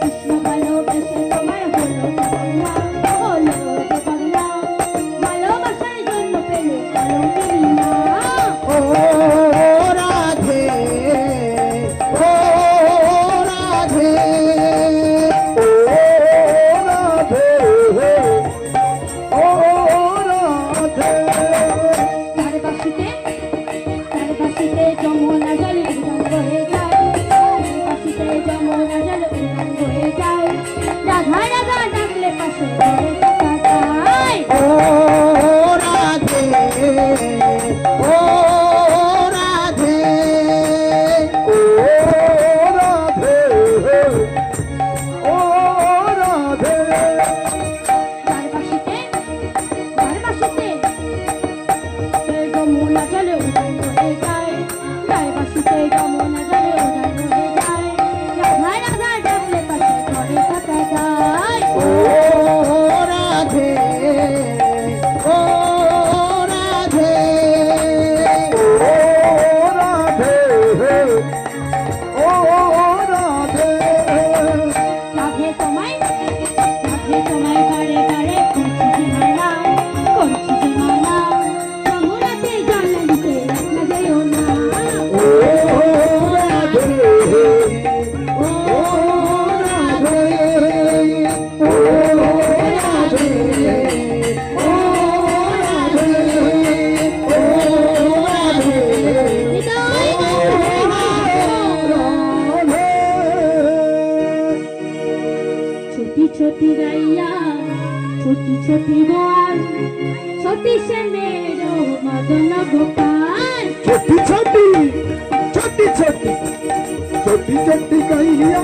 কৃষ্ণ ভালোবেসে তোমার হলো বাংলা, হলো বাংলা, ভালোবাসার জন্য পেলে কলঙ্কিনী না। ও রাধে, ও রাধে, ও রাধে, ও রাধে। তার বাসিতে যমুনা জলে উদান হয়ে যায়, তার বাসিতে যমুনা জলে উদান হয়ে যায়, রাধা রাধা ডাকলে পাশে ঘরে থাকা যায়। ও রাধে, ও রাধে, ও রাধে, ও রাধে। তার বাসিতে যমুনা জলে উদান হয়ে যায়, তার বাসিতে যমুনা জলে উদান হয়ে যায়, রাধা রাধা ডাকলে পাশে ঘরে থাকা যায়। ও রাধে, ও রাধে, ও রাধে, ও রাধে। রাধে তোমায় বারে বারে করছি যে মানা, করছি যে মানা, যমুনাতে জল দিতে একলা যেও না। ও রাধে, ও রাধে, ও রাধে, ও রাধে, ও রাধে, হৃদয় ছোটি ছোটি গাইয়া, ছোটি ছোটি গোয়াল, ছোটি সে মেরো মদন গোপাল। छोटी छोटी छोटी छोटी छोटी छोटी कहिया।